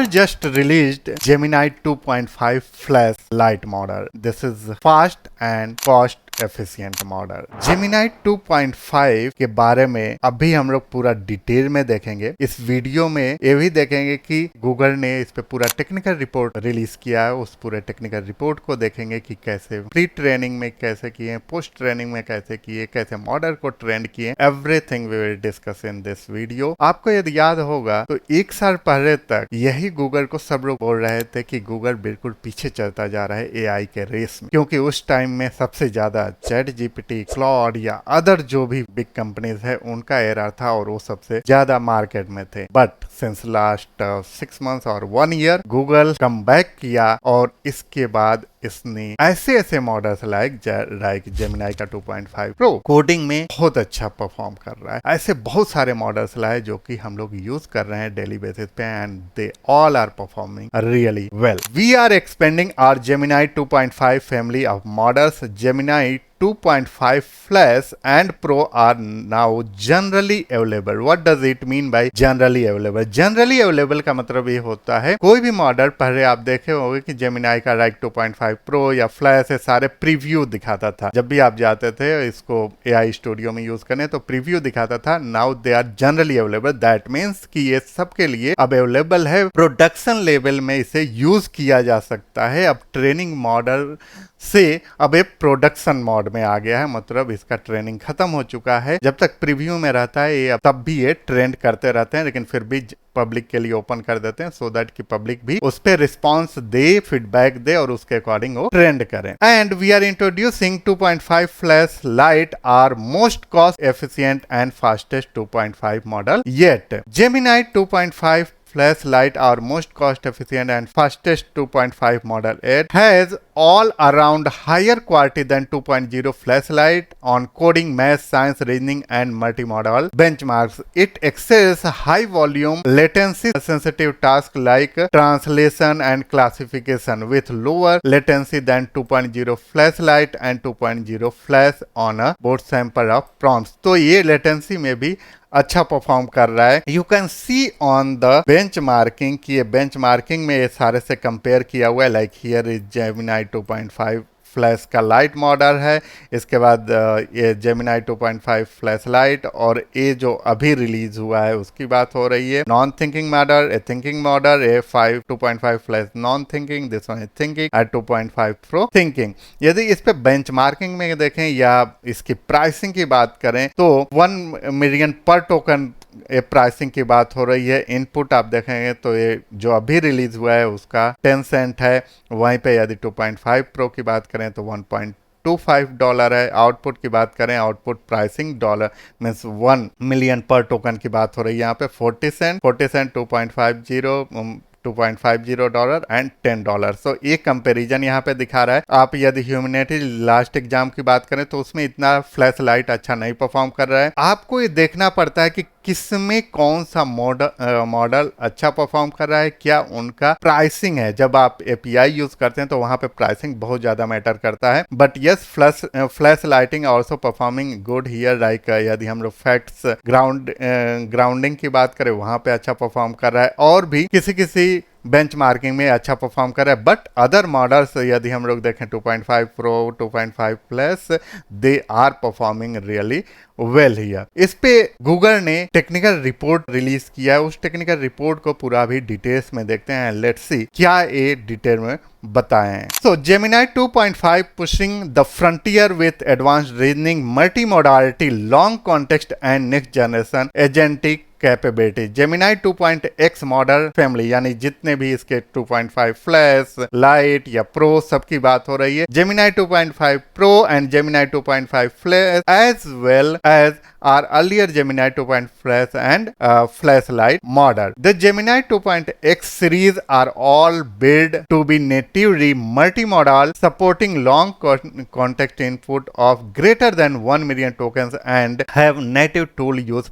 Google just released Gemini 2.5 Flash Lite model. This is fast and cost efficient model. Gemini 2.5 के बारे में अभी हम लोग पूरा डिटेल में देखेंगे। इस वीडियो में ये भी देखेंगे कि गूगल ने इस पे पूरा टेक्निकल रिपोर्ट रिलीज किया है। उस पूरे टेक्निकल रिपोर्ट को देखेंगे कि कैसे प्री ट्रेनिंग में कैसे किए, पोस्ट ट्रेनिंग में कैसे किए, कैसे मॉडल को ट्रेंड किए। Everything we will discuss in this video. आपको यदि याद होगा तो एक साल पहले तक यही गूगल को सब लोग बोल रहे थे कि गूगल बिल्कुल पीछे चलता जा रहा है एआई के रेस में, क्योंकि उस टाइम में सबसे ज्यादा चैट जीपीटी, क्लॉड या अदर जो भी बिग कंपनीज है उनका एरा था और वो सबसे ज्यादा मार्केट में थे। बट सिंस लास्ट 6 मंथ्स और 1 ईयर गूगल कम बैक किया और इसके बाद इसने ऐसे ऐसे मॉडल्स लाइक जेमिनाई का 2.5 प्रो कोडिंग में बहुत अच्छा परफॉर्म कर रहा है। ऐसे बहुत सारे मॉडल्स लाए जो कि हम लोग यूज कर रहे हैं डेली बेसिस पे and they all are performing really well. We are expanding our Gemini 2.5 family of models. Gemini 2.5 Flash and Pro are now generally available. What does it mean by generally available? Generally available का मतलब ये होता है कोई भी model पहले आप देखे होंगे कि Gemini का राइट 2.5 Pro या Flash से सारे प्रीव्यू दिखाता था। जब भी आप जाते थे इसको AI स्टूडियो में यूज करने तो प्रीव्यू दिखाता था। Now they are generally available. That means कि ये सबके लिए अब अवेलेबल है। प्रोडक्शन लेवल में इसे यूज किया जा सकता है। अब ट्रेनिंग मॉडल से अब ये प्रोडक्शन मोड में आ गया है, मतलब इसका ट्रेनिंग खत्म हो चुका है। जब तक प्रीव्यू में रहता है ये तब भी ये ट्रेंड करते रहते हैं, लेकिन फिर भी पब्लिक के लिए ओपन कर देते हैं सो दैट कि पब्लिक भी उस पर रिस्पॉन्स दे, फीडबैक दे और उसके अकॉर्डिंग वो ट्रेंड करें। And we are introducing 2.5 Flash Lite, our most cost efficient and fastest 2.5 model yet. Gemini 2.5 Flash Lite, our most cost efficient and fastest 2.5 model. It has all around higher quality than 2.0 Flash Lite on coding, math, science, reasoning and multimodal benchmarks. It excels high volume latency sensitive tasks like translation and classification with lower latency than 2.0 Flash Lite and 2.0 Flash on a board sample of prompts. तो ये latency में भी अच्छा perform कर रहा है। You can see on the benchmarking कि ये बेंचमार्किंग में ये सारे से कंपेयर किया हुआ है। Like here is Gemini 2.5 flash का लाइट मॉडल है, इसके बाद ये जेमिनाई 2.5 फ्लैश लाइट और ये जो अभी रिलीज हुआ है उसकी बात हो रही है। Non thinking model, a thinking model, A 2.5 flash non thinking, this one is thinking and 2.5 pro thinking. यदि इस पे बेंचमार्किंग में देखें या इसकी प्राइसिंग की बात करें तो 1 मिलियन पर टोकन ये प्राइसिंग की बात हो रही है। इनपुट आप देखेंगे तो ये जो अभी रिलीज हुआ है उसका 10 सेंट है। वहीं पे यदि 2.5 प्रो की बात करें तो $1.25 है। आउटपुट की बात करें, output pricing dollar means 1 million पर टोकन की बात हो रही है। यहाँ पे 40 सेंट, 2.50 डॉलर एंड $10। सो ये कंपैरिजन यहाँ पे दिखा रहा है। आप यदि ह्यूमैनिटी लास्ट एग्जाम की बात करें तो उसमें इतना फ्लैश लाइट अच्छा नहीं परफॉर्म कर रहा है। आपको ये देखना पड़ता है कि किसमें कौन सा मॉडल अच्छा परफॉर्म कर रहा है, क्या उनका प्राइसिंग है। जब आप एपीआई यूज करते हैं तो वहां पे प्राइसिंग बहुत ज्यादा मैटर करता है। But yes, flash lighting also performing good here. Like यदि हम लोग फैक्ट्स ग्राउंडिंग की बात करें वहां पे अच्छा परफॉर्म कर रहा है और भी किसी बेंचमार्किंग में अच्छा परफॉर्म कर रहा है। बट अदर मॉडल्स यदि हम लोग देखें 2.5 pro, 2.5 plus, they are performing really well here. इस पे गूगल ने टेक्निकल रिपोर्ट रिलीज किया है। उस टेक्निकल रिपोर्ट को पूरा भी डिटेल्स में देखते हैं। लेट्स सी क्या ये डिटेल में बताए हैं। So Gemini 2.5 pushing the frontier with advanced reasoning, multimodality, long context and next generation agentic capability. Gemini 2.x model family यानी जितने भी इसके 2.5 फ्लैश, लाइट या प्रो सबकी बात हो रही है। Gemini 2.5 pro and Gemini 2.5 flash as well as our earlier Gemini 2.5 Flash and Flash Lite model. The Gemini 2.x series are all built to be natively multimodal, supporting long context input of greater than 1 million tokens and have native tool use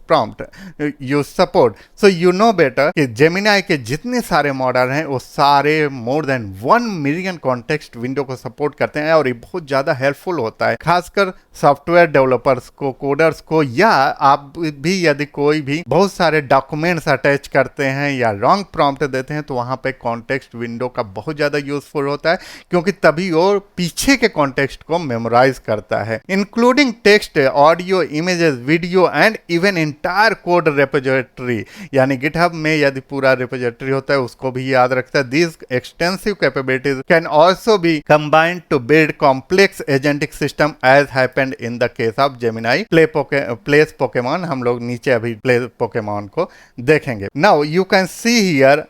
use support. So you know better कि Gemini के जितने सारे model हैं वो सारे more than 1 million context window को support करते हैं और ये बहुत ज्यादा हेल्पफुल होता है, खासकर सॉफ्टवेयर डेवलपर्स को, कोडर्स को, या आप भी यदि कोई भी बहुत सारे डॉक्यूमेंट्स अटैच करते हैं या रॉन्ग प्रॉम्प्ट देते हैं तो वहां पे कॉन्टेक्स्ट विंडो का बहुत ज्यादा यूजफुल होता है, क्योंकि तभी वो पीछे के कॉन्टेक्स्ट को मेमोराइज करता है, including text, audio, images, video and even entire code repository. यानी गिटहब में यदि पूरा रिपोजिटरी होता है उसको भी याद रखता है। This extensive capabilities can also be combined to build complex agentic system as happened in the case of Gemini plays Pokemon. हम लोग नीचे अभी प्ले पोकेमॉन को देखेंगे। Now you can see here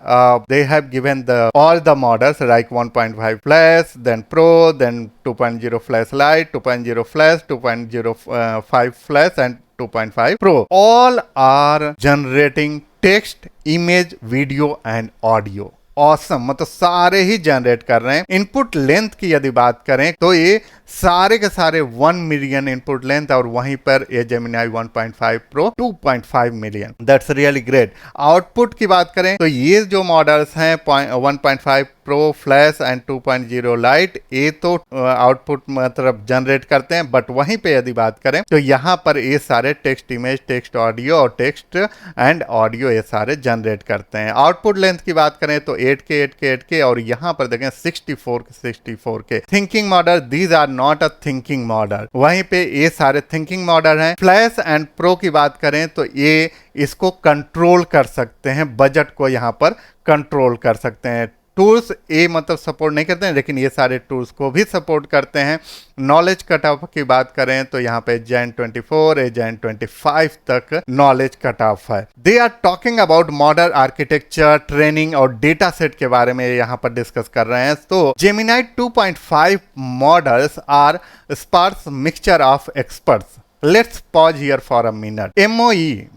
they have given the all the models like 1.5 flash, then pro, then 2.0 flash lite, 2.0 flash, 2.05 flash and 2.5 Pro. All are generating text, image, video and audio. Awesome, मतलब सारे ही generate कर रहे हैं। Input length की यदि बात करें तो ये सारे के सारे 1 मिलियन इनपुट लेंथ, और वहीं पर ये Gemini 1.5 pro 2.5 million. That's really great. Output की बात करें तो ये जो मॉडल्स हैं 1.5 प्रो फ्लैश एंड 2.0 लाइट, ये तो आउटपुट मतलब जनरेट करते हैं, बट वहीं पे यदि बात करें तो यहाँ पर ये सारे टेक्स्ट इमेज, टेक्स्ट ऑडियो और टेक्स्ट एंड ऑडियो ये सारे जनरेट करते हैं। आउटपुट लेंथ की बात करें तो 8K 8K 8K, और यहाँ पर देखें 64K। Thinking model, these are not a thinking model. वहीं पे ये सारे थिंकिंग मॉडल हैं। फ्लैश एंड प्रो की बात करें तो ये इसको कंट्रोल कर सकते हैं, बजट को यहाँ पर कंट्रोल कर सकते हैं। टूल्स ये मतलब सपोर्ट नहीं करते हैं, लेकिन ये सारे टूल्स को भी सपोर्ट करते हैं। नॉलेज कट ऑफ की बात करें तो यहाँ पे Gen 24 Gen 25 तक नॉलेज कट ऑफ है। They are talking about model architecture, training और डेटा सेट के बारे में यहाँ पर डिस्कस कर रहे हैं। तो Gemini 2.5 models are sparse mixture of experts. Let's pause here for a minute. MOE,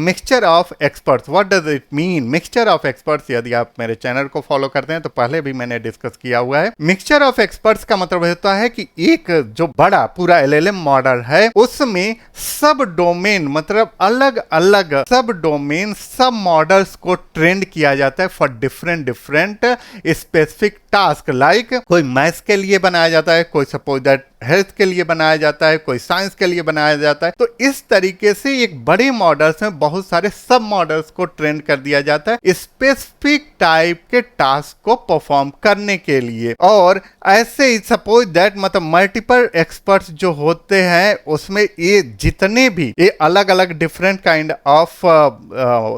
mixture of experts. What does it mean? Mixture of experts, यदि आप मेरे चैनल को फॉलो करते हैं तो पहले भी मैंने डिस्कस किया हुआ है। मिक्सचर ऑफ एक्सपर्ट्स का मतलब होता है कि एक जो बड़ा पूरा LLM मॉडल है उसमें सब डोमेन, मतलब अलग अलग सब डोमेन, सब मॉडल्स को ट्रेंड किया जाता है for different specific task. Like कोई मैथ्स के लिए बनाया जाता है, कोई सपोज दैट हेल्थ के लिए बनाया जाता है, कोई साइंस के लिए बनाया जाता है। तो इस तरीके से एक बड़े मॉडल्स में बहुत सारे सब मॉडल्स को ट्रेन कर दिया जाता है स्पेसिफिक टाइप के टास्क को परफॉर्म करने के लिए। और ऐसे ही सपोज दैट मतलब मल्टीपल एक्सपर्ट्स जो होते हैं उसमें ये जितने भी ये अलग अलग डिफरेंट काइंड ऑफ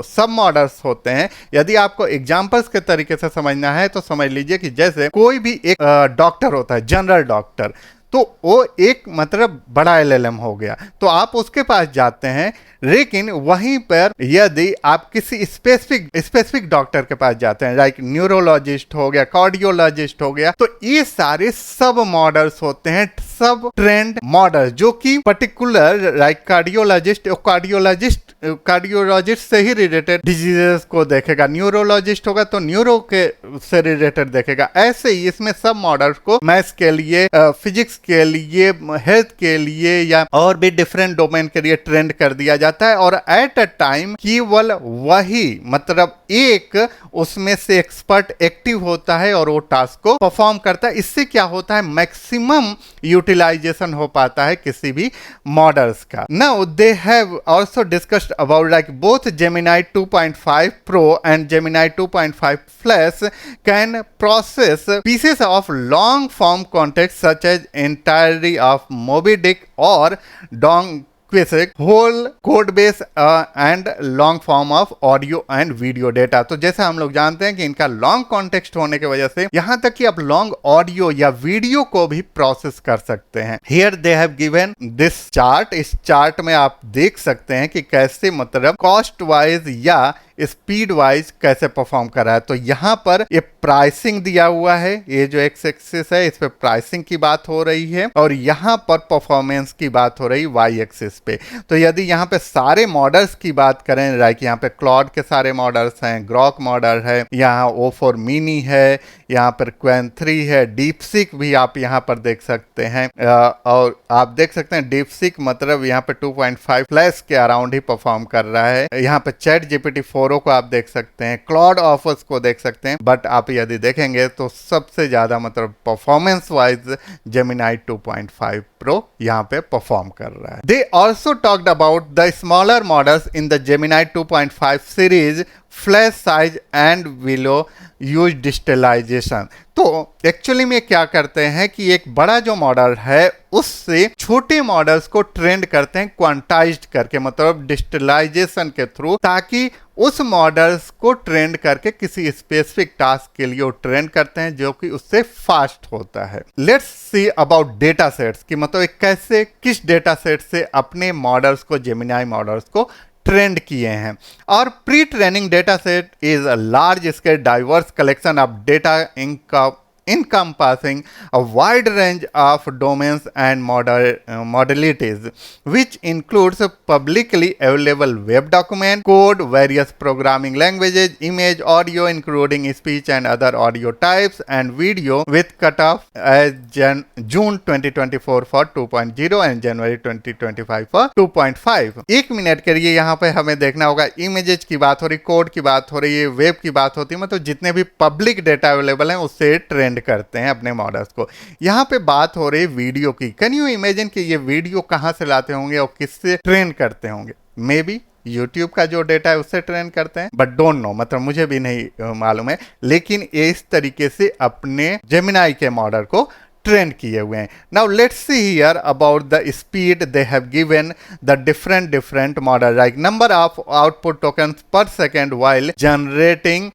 सब मॉडल्स होते हैं। यदि आपको एग्जांपल्स के तरीके से समझना है तो समझ लीजिए कि जैसे कोई भी एक डॉक्टर होता है, जनरल डॉक्टर, तो वो एक मतलब बड़ा LLM हो गया, तो आप उसके पास जाते हैं। लेकिन वहीं पर यदि आप किसी स्पेसिफिक डॉक्टर के पास जाते हैं, लाइक न्यूरोलॉजिस्ट हो गया, कार्डियोलॉजिस्ट हो गया, तो ये सारे सब मॉडल्स होते हैं, सब ट्रेंड मॉडल, जो कि पर्टिकुलर लाइक कार्डियोलॉजिस्ट से ही रिलेटेड डिजीजेस को देखेगा, न्यूरोलॉजिस्ट होगा तो न्यूरो के से रिलेटेड देखेगा। ऐसे ही इसमें सब मॉडल्स को मैथ्स के लिए, फिजिक्स के लिए, हेल्थ के लिए या और भी डिफरेंट डोमेन के लिए ट्रेंड कर दिया जाता है। और एट अ टाइम केवल वही मतलब एक उसमें से एक्सपर्ट एक्टिव होता है और वो टास्क को परफॉर्म करता है। इससे क्या होता है, मैक्सिमम यूटिलाइजेशन हो पाता है किसी भी मॉडल्स का। Now they have also discussed about like both Gemini 2.5 Pro and Gemini 2.5 Flash can process pieces of long form context such as entirety of Moby Dick or Don Quixote, whole code base and long form of audio and video data। तो जैसा हम लोग जानते हैं कि इनका long context होने की वजह से यहाँ तक कि आप लॉन्ग ऑडियो या वीडियो को भी प्रोसेस कर सकते हैं। Here they have given this chart. इस चार्ट में आप देख सकते हैं कि कैसे मतलब कॉस्ट वाइज या स्पीड वाइज कैसे परफॉर्म कर रहा है। तो यहाँ पर ये प्राइसिंग दिया हुआ है, ये जो एक्स एक्सिस है इस पे प्राइसिंग की बात हो रही है और यहाँ पर परफॉर्मेंस की बात हो रही है वाई एक्सिस पे। तो यदि यहाँ पे सारे मॉडल्स की बात करें, लाइक यहाँ पे क्लॉड के सारे मॉडल्स हैं, ग्रॉक मॉडल है, यहाँ O4 मिनी है, यहाँ पर क्वेन 3 है, डीपसीक भी आप यहाँ पर देख सकते हैं और आप देख सकते हैं डीपसीक मतलब यहाँ पे 2.5 फ्लैश के अराउंड ही परफॉर्म कर रहा है। यहाँ पे चैट जीपीटी 4o को आप देख सकते हैं, क्लॉड ऑफर्स को देख सकते हैं, बट आप यदि देखेंगे तो सबसे ज्यादा मतलब परफॉर्मेंस वाइज जेमिनाई 2.5 प्रो यहाँ पे परफॉर्म कर रहा है। They also talked about the smaller models in the Gemini 2.5 series, flash size and below use digitalization. तो एक्चुअली में क्या करते हैं कि एक बड़ा जो मॉडल है उससे छोटे मॉडल्स को ट्रेंड करते हैं क्वांटाइज्ड करके, मतलब डिजिटलाइजेशन के थ्रू, ताकि उस मॉडल्स को ट्रेंड करके किसी स्पेसिफिक टास्क के लिए वो ट्रेंड करते हैं जो कि उससे फास्ट होता है। Let's see about data sets कि मतलब एक कैसे किस डेटा सेट से अपने मॉडल्स को, जेमिनाई मॉडल्स को ट्रेंड किए हैं। और pre training data set is a large scale diverse collection of data encompassing a wide range of domains and modalities, which includes publicly available web document, code, various programming languages, image, audio, including speech and other audio types, and video, with cutoff as June 2024 for 2.0 and January 2025 for 2.5। एक minute के लिए यहाँ पे हमें देखना होगा, images की बात हो रही, कोड की बात हो रही है, वेब की बात होती है, मतलब जितने भी पब्लिक डेटा अवेलेबल हैं उससे ट्रेंड करते हैं अपने मॉडल्स को। यहाँ पे बात हो रही वीडियो की। कैन यू इमेजिन कि ये वीडियो कहाँ से लाते होंगे और किससे ट्रेन करते होंगे? मे बी यूट्यूब का जो डेटा है उससे ट्रेन करते हैं, बट डोंट नो, मतलब मुझे भी नहीं मालूम है, लेकिन इस तरीके से अपने जेमिनाई के मॉडल को ट्रेंड किए हुए हैं। Now let's see here about the speed they have given the different model, like number of output tokens per second while generating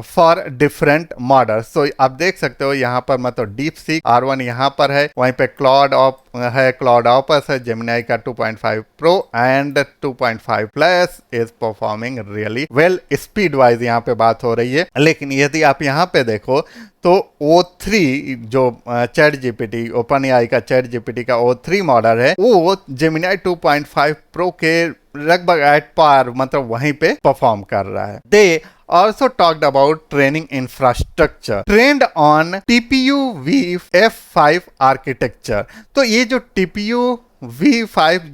for different models. तो आप देख सकते हो यहाँ पर मतलब डीपसीक R1 यहाँ पर है, वहीं पे क्लॉड है, क्लॉड ऑपस है, जेमिनाई का 2.5 pro and 2.5 plus is performing really well speed wise यहाँ पे बात हो रही है। लेकिन यदि आप यहाँ पे देखो तो O3 जो चैट जीपीटी, ओपन एआई का चैट जीपीटी का O3 मॉडल है, वो जेमिनाई 2.5 प्रो के लगभग एट पार, मतलब वहीं पे परफॉर्म कर रहा है। दे also talked about training infrastructure trained on TPU v5 architecture। तो ये जो TPU v5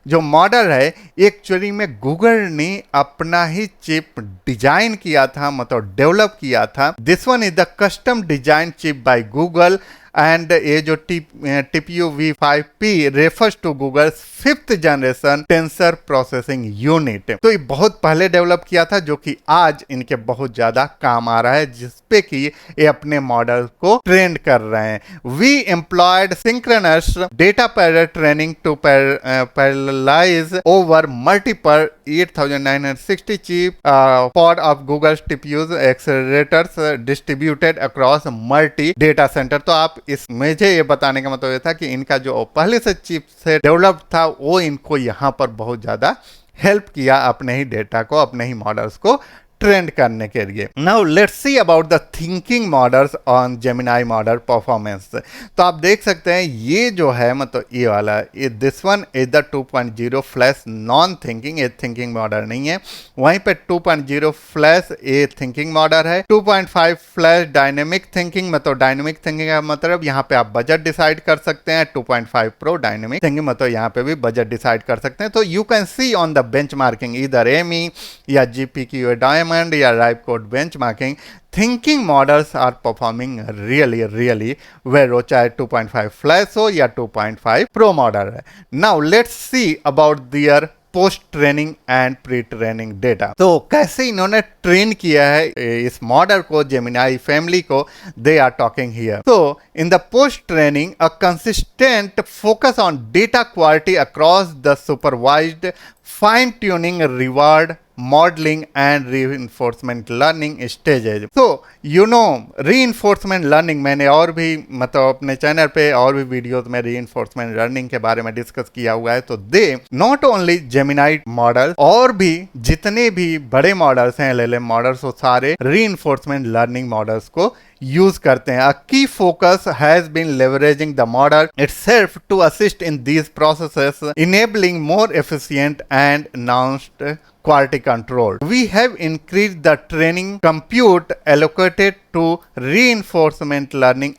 जो मॉडल है, एक्चुअली में गूगल ने अपना ही चिप डिजाइन किया था, मतलब डेवलप किया था। This one is the custom design chip by Google and ये जो TPU v5P refers to Google 5th generation tensor processing unit. तो ये बहुत पहले डेवलप किया था, जो कि आज इनके बहुत ज्यादा काम आ रहा है, जिसपे कि ये अपने मॉडल को ट्रेंड कर रहे हैं। We employed synchronous data parallel training to parallelize over multiple 8960 chip pod of Google's TPUs accelerators distributed across multi data center। तो आप मुझे ये बताने का मतलब ये था कि इनका जो पहले से चिप से डेवलप था वो इनको यहाँ पर बहुत ज्यादा हेल्प किया अपने ही डेटा को, अपने ही मॉडल्स को ट्रेंड करने के लिए। Now let's see about the thinking models on Gemini model performance. तो आप देख सकते हैं ये जो है, मतलब ये वाला, ये this one is the 2.0 flash non thinking, ये थिंकिंग मॉडल नहीं है। वहीं पे 2.0 फ्लैश ये थिंकिंग मॉडल है। 2.5 फ्लैश डायनेमिक थिंकिंग, मतलब डायनेमिक थिंकिंग का मतलब यहाँ पे आप बजट डिसाइड कर सकते हैं। 2.5 प्रो डायनेमिक थिंकिंग मतलब यहाँ पे भी बजट डिसाइड कर सकते हैं। तो you can see on the benchmarking इधर एमी या GPQ डायमंड या राइप code benchmarking, thinking models are performing really well, चाहे 2.5 फ्लैश हो या 2.5 प्रो मॉडल है। Now let's see about their post training and pre training data. तो कैसे इन्होंने ट्रेन किया है इस मॉडल को, जेमिनाई फैमिली को, दे आर टॉकिंग हियर। तो in the post training a consistent focus on data quality across the supervised fine tuning reward modeling and reinforcement learning stages. So you know reinforcement learning मैंने और भी मतलब अपने channel पे और भी वीडियोस में reinforcement learning के बारे में डिस्कस किया हुआ है। तो they not only Gemini model और भी जितने भी बड़े मॉडल्स हैं LLM मॉडल्स वो सारे reinforcement learning मॉडल्स को यूज करते हैं। A key focus has been leveraging the model itself to assist in these processes, enabling more efficient and nuanced quality control. We have increased the training compute allocated to reinforcement learning,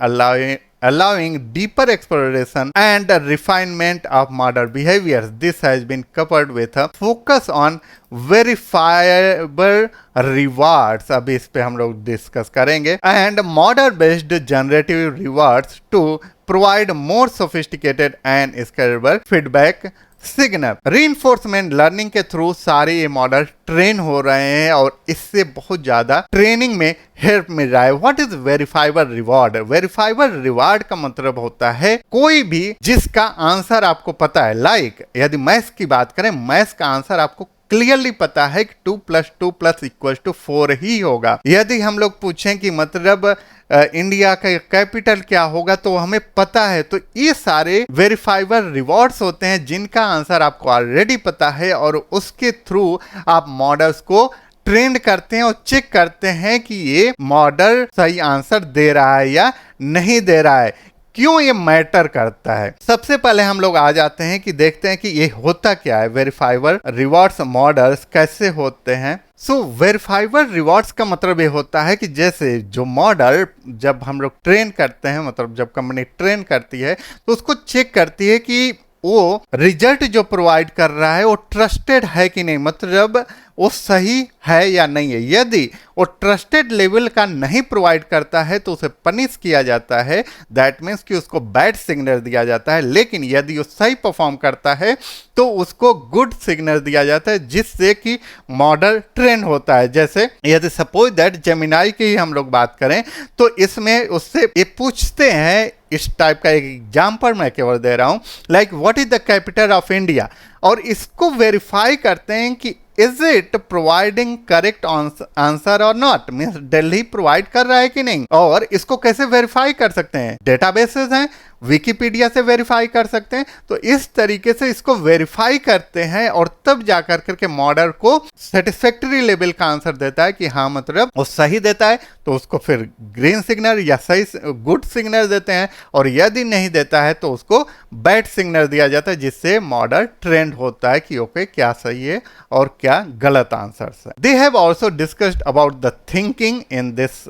allowing deeper exploration and refinement of model behaviors. This has been coupled with a focus on verifiable rewards, अभी इस पे हम लोग discuss करेंगे, and model based generative rewards to provide more sophisticated and scalable feedback signal. Reinforcement learning के through सारे ये model train हो रहे हैं और इससे बहुत ज्यादा ट्रेनिंग में हेल्प मिल रहा है। What is verifiable reward? Verifiable reward का मतलब होता है कोई भी जिसका आंसर आपको पता है। लाइक यदि मैथ्स की बात करें, मैथ्स का आंसर आपको क्लियरली पता है कि 2 + 2 = 4 ही होगा। यदि हम लोग पूछें कि मतलब इंडिया का कैपिटल क्या होगा तो हमें पता है। तो ये सारे वेरीफाइबल रिवॉर्ड्स होते हैं जिनका आंसर आपको ऑलरेडी पता है और उसके थ्रू आप मॉडल्स को ट्रेंड करते हैं और चेक करते हैं कि ये मॉडल सही आंसर दे रहा है या नहीं दे रहा है। क्यों ये मैटर करता है? सबसे पहले हम लोग आ जाते हैं कि देखते हैं कि ये होता क्या है, वेरीफाइबल रिवॉर्ड्स मॉडल्स कैसे होते हैं। सो वेरीफाइबल रिवॉर्ड्स का मतलब ये होता है कि जैसे जो मॉडल जब हम लोग ट्रेन करते हैं, मतलब जब कंपनी ट्रेन करती है तो उसको चेक करती है कि वो रिजल्ट जो प्रोवाइड कर रहा है वो ट्रस्टेड है कि नहीं, मतलब वो सही है या नहीं है। यदि वो ट्रस्टेड लेवल का नहीं प्रोवाइड करता है तो उसे पनिश किया जाता है, दैट मीन्स कि उसको बैड सिग्नल दिया जाता है। लेकिन यदि वो सही परफॉर्म करता है तो उसको गुड सिग्नल दिया जाता है जिससे कि मॉडल ट्रेन होता है। जैसे यदि सपोज दैट जेमिनाई की ही हम लोग बात करें तो इसमें उससे ये पूछते हैं, इस टाइप का एक एग्जाम्पल मैं केवल दे रहा हूं, like what is the capital of India, और इसको वेरीफाई करते हैं कि is it providing correct answer और नॉट, मीन्स दिल्ली प्रोवाइड कर रहा है कि नहीं। और इसको कैसे वेरीफाई कर सकते हैं? डेटाबेसेस हैं, विकिपीडिया से वेरीफाई कर सकते हैं। तो इस तरीके से इसको वेरीफाई करते हैं और तब जाकर करके मॉडल को सेटिस्फैक्टरी लेवल का आंसर देता है कि हाँ मतलब वो सही देता है तो उसको फिर ग्रीन सिग्नल या सही गुड सिग्नल देते हैं, और यदि नहीं देता है तो उसको बैड सिग्नल दिया जाता है जिससे मॉडल ट्रेंड होता है कि ओके क्या सही है और क्या गलत आंसर है। They have also discussed about the thinking in this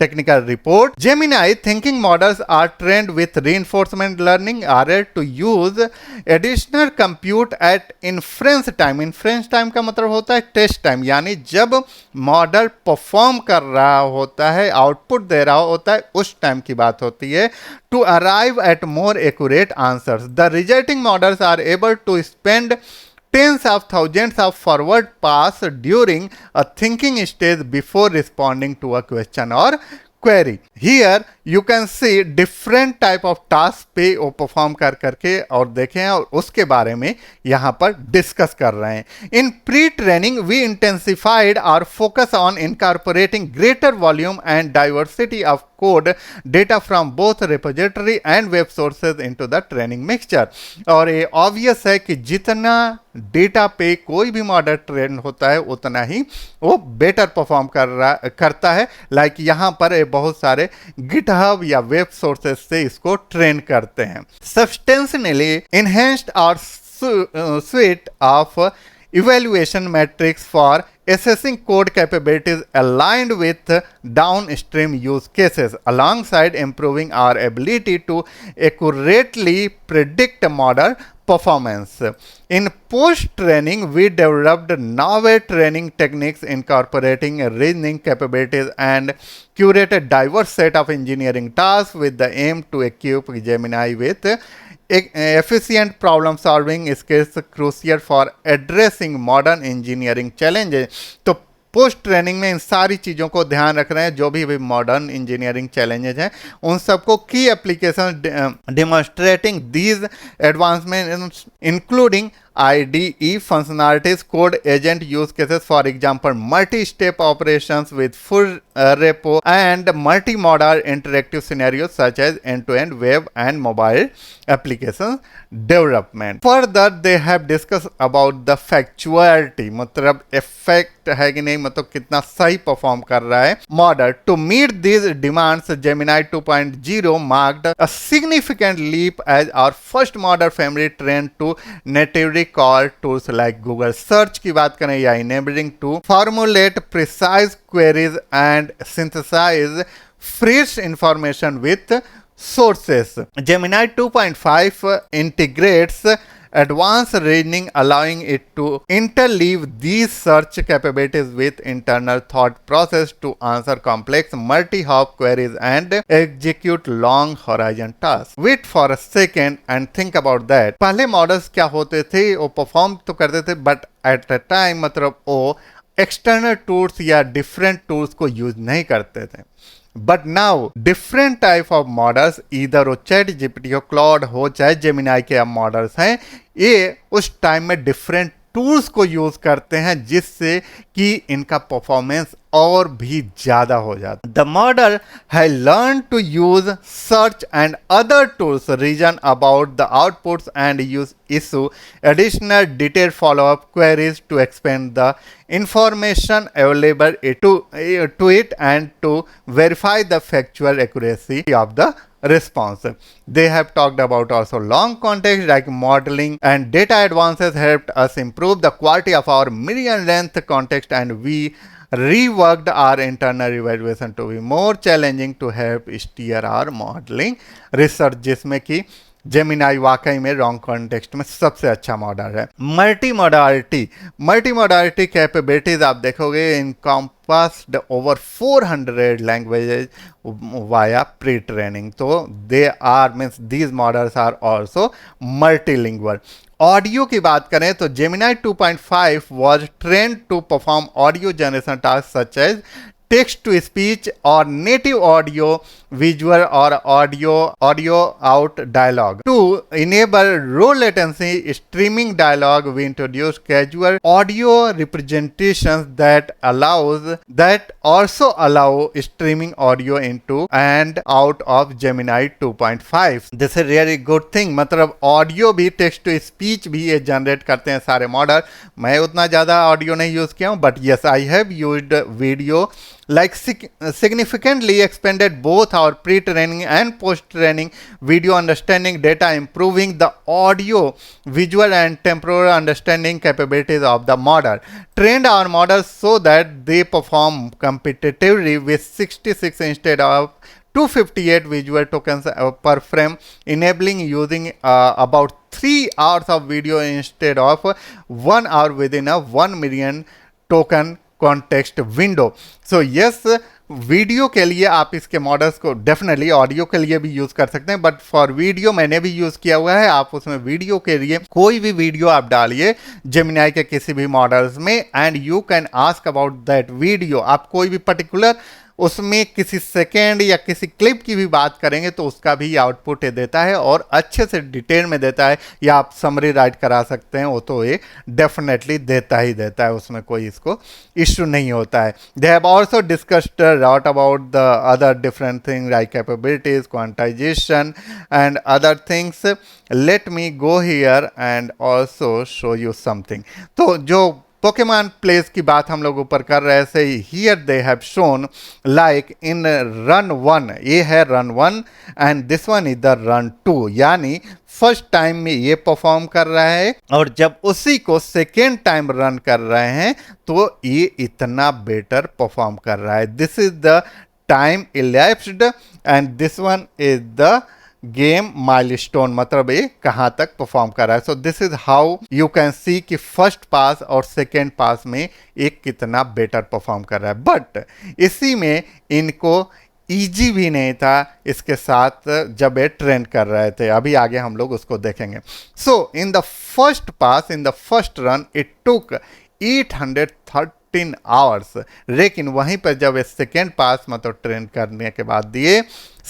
technical report. Gemini thinking models are trained with reinforcement learning are to use additional compute at inference time। inference time का मतलब होता है टेस्ट टाइम, यानी जब model perform कर रहा होता है, आउटपुट दे रहा होता है, उस टाइम की बात होती है। to arrive at more accurate answers, the resulting models are able to spend tens of thousands of forward pass during a thinking stage before responding to a question or query। Here you can see different type of task पे वो perform कर करके और देखें और उसके बारे में यहाँ पर डिस्कस कर रहे हैं। In pre training we intensified और focus on incorporating greater volume and diversity of code data from both repository and web sources into the training mixture. और ये ऑब्वियस है कि जितना डेटा पे कोई भी मॉडल ट्रेन होता है उतना ही वो बेटर परफॉर्म करता है। लाइक यहाँ पर बहुत सारे गिटहब या वेब सोर्सेज से इसको ट्रेन करते हैं। सब्सटेंशियली इनहेंस्ड और suite of evaluation metrics for assessing code capabilities aligned with downstream use cases, alongside improving our ability to accurately predict model performance. In post-training, we developed novel training techniques incorporating reasoning capabilities and curated diverse set of engineering tasks with the aim to equip Gemini with efficient problem solving skills crucial for addressing modern engineering challenges। तो post training में इन सारी चीज़ों को ध्यान रख रहे हैं, जो भी मॉडर्न इंजीनियरिंग चैलेंजेस हैं उन सबको की application demonstrating these advancement including IDE functionalities, code agent use cases, for example, multi-step operations with full repo and multi-modal interactive scenarios such as end-to-end web and mobile application development. Further, they have discussed about the factuality, मतलब effect है कि नहीं, मतलब कितना सही perform कर रहा है model. To meet these demands, Gemini 2.0 marked a significant leap as our first model family trained to natively call tools like Google Search की बात करें या enabling to formulate precise queries and synthesize fresh information with sources. Gemini 2.5 integrates advanced reasoning, allowing it to interleave these search capabilities with internal thought process to answer complex multi-hop queries and execute long horizon tasks. Wait for a second and think about that. पहले models क्या होते थे, वो perform तो करते थे but at a time मतलब वो एक्सटर्नल टूल्स या डिफरेंट टूल्स को यूज नहीं करते थे. But now different type of models, इधर वो चैट जीपीटी हो, क्लॉड हो, चाहे जेमिनाई के अब मॉडल्स हैं, ये उस टाइम में डिफरेंट टूल्स को यूज करते हैं जिससे कि इनका परफॉर्मेंस और भी ज्यादा हो जाता. The model has learn to use search and other tools, reason about the outputs and use issue additional detail follow up queries to expand the information available to it and to verify the factual accuracy of the response. They have talked about also long context like modeling and data advances helped us improve the quality of our million length context, and we reworked our internal evaluation to be more challenging to help steer our modeling research, जिसमें कि Gemini वाकई में wrong context में सबसे अच्छा model है. Multi मॉडालिटी capabilities आप देखोगे encompassed over 400 languages via pre-training. तो they are means these models are also multilingual. Audio की बात करें तो Gemini 2.5 was trained to perform audio generation tasks such as text to speech or native audio, visual or audio out dialogue. To enable low latency streaming dialogue, we introduced casual audio representations that also allow streaming audio into and out of Gemini 2.5. This is really good thing. मतलब audio भी text to speech भी ये generate करते हैं सारे model. मैं उतना ज़्यादा ऑडियो नहीं यूज़ किया हूँ, but yes I have used video, like significantly expanded both our pre-training and post-training video understanding data, improving the audio, visual and temporal understanding capabilities of the model. Trained our models so that they perform competitively with 66 instead of 258 visual tokens per frame, enabling using about 3 hours of video instead of 1 hour within a 1 million token context window. So yes, video के लिए आप इसके models को definitely audio के लिए भी use कर सकते हैं, बट फॉर वीडियो मैंने भी यूज किया हुआ है. आप उसमें वीडियो के लिए कोई भी वीडियो आप डालिए जेमिनाई के किसी भी मॉडल्स में and you can ask about that video. आप कोई भी पर्टिकुलर उसमें किसी सेकेंड या किसी क्लिप की भी बात करेंगे तो उसका भी आउटपुट ये देता है और अच्छे से डिटेल में देता है, या आप समरी राइट करा सकते हैं, वो तो ये डेफिनेटली देता ही देता है, उसमें कोई इसको इश्यू नहीं होता है. They have also discussed lot about the other different thing like capabilities, quantization and other things. Let me go here and also show you something. तो जो पोकेमॉन प्लेस की बात हम लोग ऊपर कर रहे थे, here they have shown like in run 1, ये है run 1 and this one is the run 2, यानी फर्स्ट टाइम में ये परफॉर्म कर रहा है और जब उसी को सेकेंड टाइम रन कर रहे हैं तो ये इतना बेटर परफॉर्म कर रहा है. This is the time elapsed and this one is the game milestone, मतलब ये कहाँ तक परफॉर्म कर रहा है. So this is how you can सी कि फर्स्ट पास और सेकेंड पास में एक कितना बेटर परफॉर्म कर रहा है. बट इसी में इनको इजी भी नहीं था इसके साथ जब ये ट्रेन कर रहे थे. अभी आगे हम लोग उसको देखेंगे. So in the first pass, in the first run it took 813 hours, लेकिन वहीं पर जब ये सेकेंड पास मतलब ट्रेन करने के बाद दिए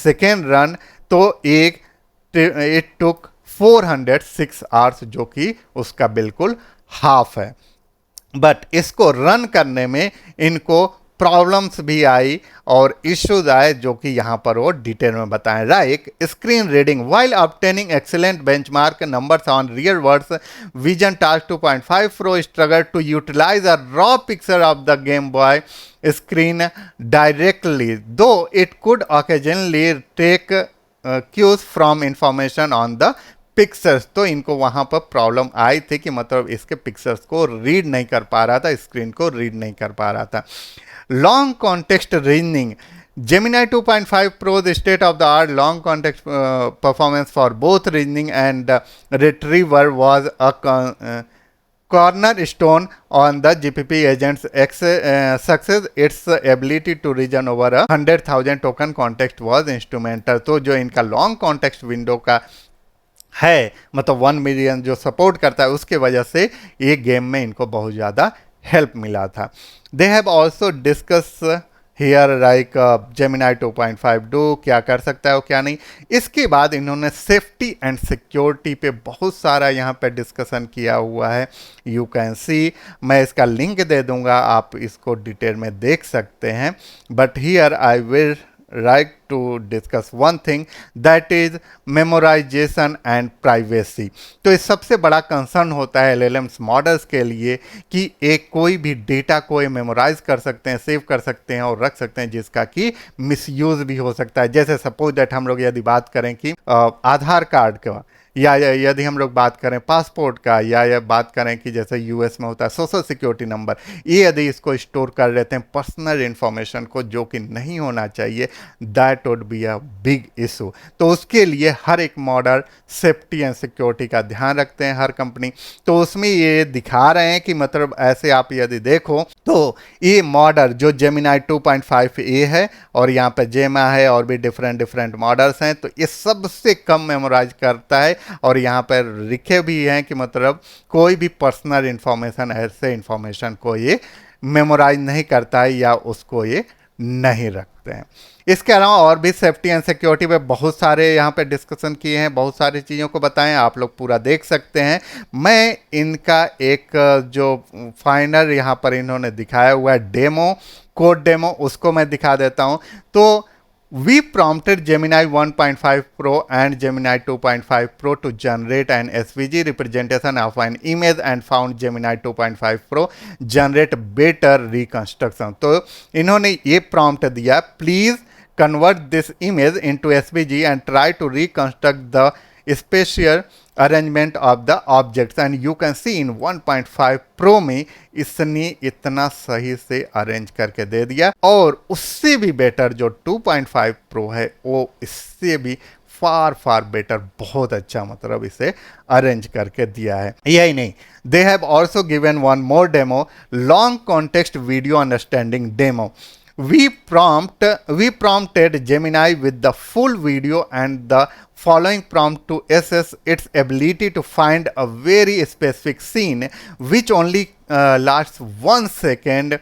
सेकेंड रन तो इट टुक 406 आवर्स, जो कि उसका बिल्कुल हाफ है। बट इसको रन करने में इनको प्रॉब्लम्स भी आई और इश्यूज आए, जो कि यहां पर वो डिटेल में बताएं। Like screen reading while obtaining excellent benchmark numbers on real words vision task 2.5 pro struggle to utilize a raw picture of the Game Boy screen directly, though it could occasionally take cues from information on the pictures. तो इनको वहां पर problem आई थी कि मतलब इसके pictures को read नहीं कर पा रहा था, स्क्रीन को रीड नहीं कर पा रहा था। Long context reasoning Gemini 2.5 Pro, the state of the art long context performance for both reasoning and retriever, was a cornerstone on the GPP agent's success. Its ability to reason over 100,000 token context was instrumental. तो जो इनका long context window का है, मतलब 1 million जो support करता है, उसके वजह से ये गेम में इनको बहुत ज़्यादा हेल्प मिला था। They have also discuss here like Gemini 2.5 do क्या कर सकता है और क्या नहीं। इसके बाद इन्होंने सेफ्टी एंड सिक्योरिटी पे बहुत सारा यहाँ पे डिस्कशन किया हुआ है। यू कैन सी, मैं इसका लिंक दे दूंगा, आप इसको डिटेल में देख सकते हैं। But here I will right to discuss one thing, that is memorization and privacy। तो इस सबसे बड़ा कंसर्न होता है LLMs मॉडल्स के लिए कि एक कोई भी डेटा को ये मेमोराइज कर सकते हैं, सेव कर सकते हैं और रख सकते हैं, जिसका कि मिसयूज भी हो सकता है। जैसे सपोज दैट हम लोग यदि बात करें कि आधार कार्ड का, या यदि हम लोग बात करें पासपोर्ट का, या बात करें कि जैसे यूएस में होता है सोशल सिक्योरिटी नंबर, ये यदि इसको स्टोर कर लेते हैं पर्सनल इंफॉर्मेशन को, जो कि नहीं होना चाहिए, that would be a big issue. तो उसके लिए हर एक मॉडल सेफ्टी एंड सिक्योरिटी का ध्यान रखते हैं हर कंपनी। तो उसमें ये दिखा रहे हैं कि मतलब ऐसे आप यदि देखो तो ये मॉडल जो जेमिनाई 2.5a है और यहाँ पे जेमा है और भी डिफरेंट मॉडल्स हैं, तो ये सबसे कम मेमोराइज करता है। और यहाँ पर लिखे भी हैं कि मतलब कोई भी पर्सनल इंफॉर्मेशन, ऐसे इंफॉर्मेशन को ये मेमोराइज नहीं करता है या उसको ये नहीं रखते हैं। इसके अलावा और भी सेफ्टी एंड सिक्योरिटी पे बहुत सारे यहाँ पे डिस्कशन किए हैं, बहुत सारी चीज़ों को बताएं, आप लोग पूरा देख सकते हैं। मैं इनका एक जो फाइनल यहाँ पर इन्होंने दिखाया हुआ है डेमो, कोड डेमो, उसको मैं दिखा देता हूँ। तो we prompted Gemini 1.5 Pro and Gemini 2.5 Pro to generate an SVG representation of an image and found Gemini 2.5 Pro generate better reconstruction। तो इन्होंने ये prompt दिया, please convert this image into SVG and try to reconstruct the spatial arrangement of the objects. And you can C in 1.5 pro में इसने इतना सही से arrange करके दे दिया, और उससे भी बेटर जो 2.5 प्रो है वो इससे भी फार बेटर, बहुत अच्छा मतलब इसे अरेंज करके दिया है। यही नहीं, they have also given one more demo, long context video understanding demo. We prompted Gemini with the full video and the following prompt to assess its ability to find a very specific scene which only lasts 1 second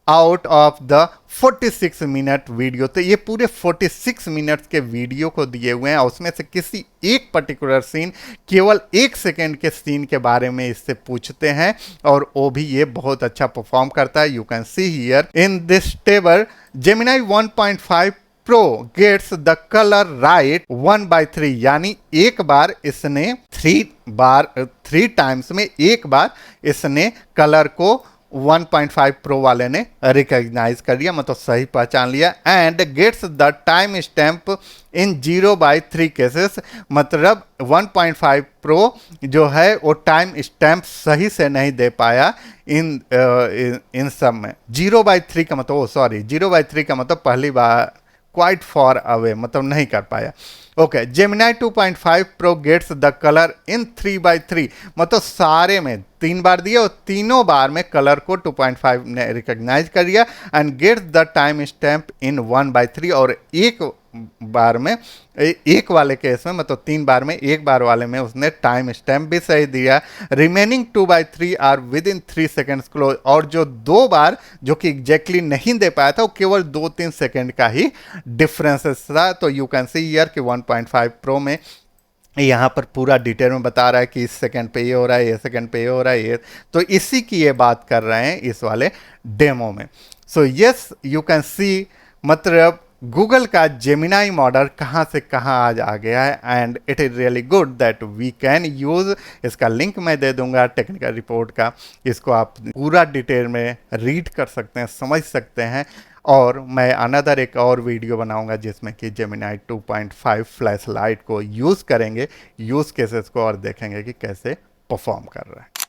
out of the 46 minute video. तो ये पूरे 46 minutes के video को दिए हुए हैं और उसमें से किसी एक पर्टिकुलर सीन, केवल 1 सेकेंड के सीन के बारे में इससे पूछते हैं और वो भी ये बहुत अच्छा परफॉर्म करता है। You can see here in this table Gemini 1.5 pro gets the colour right 1/3, यानी एक बार इसने 3 टाइम्स में एक बार इसने कलर को 1.5 प्रो वाले ने रिकॉग्नाइज कर लिया, मतलब सही पहचान लिया। And gets the time stamp in 0/3 cases, मतलब 1.5 प्रो जो है वो टाइम स्टैम्प सही से नहीं दे पाया इन सब में। 0/3 का मतलब 0/3 का मतलब पहली बार क्वाइट फॉर अवे, मतलब नहीं कर पाया। Okay, Gemini 2.5 pro gets the colour in 3/3, मतलब सारे में 3 बार दिया और तीनों बार में कलर को 2.5 ने रिकॉग्नाइज कर लिया। And gets the time stamp in 1/3, और एक बार में, एक वाले केस में मतलब 3 बार में एक बार वाले में उसने टाइम स्टैम्प भी सही दिया। Remaining 2/3 are within 3 seconds close, और जो 2 बार जो कि एग्जैक्टली नहीं दे पाया था वो केवल 2-3 सेकेंड का ही डिफरेंस था। तो यू कैन सी हियर कि 1.5 प्रो में यहाँ पर पूरा डिटेल में बता रहा है कि इस सेकंड पे ये हो रहा है, ये सेकंड पे ये हो रहा है, ये तो इसी की ये बात कर रहे हैं इस वाले डेमो में। सो यस यू कैन सी, मतलब गूगल का जेमिनाई मॉडल कहाँ से कहाँ आज आ गया है, and it is really good that we can use. इसका लिंक मैं दे दूंगा टेक्निकल रिपोर्ट का, इसको आप पूरा डिटेल में रीड कर सकते हैं, समझ सकते हैं। और मैं अनदर एक और वीडियो बनाऊंगा जिसमें कि जेमिनाई 2.5 फ्लैश लाइट को यूज़ करेंगे, यूज़ केसेस को, और देखेंगे कि कैसे परफॉर्म कर रहा है।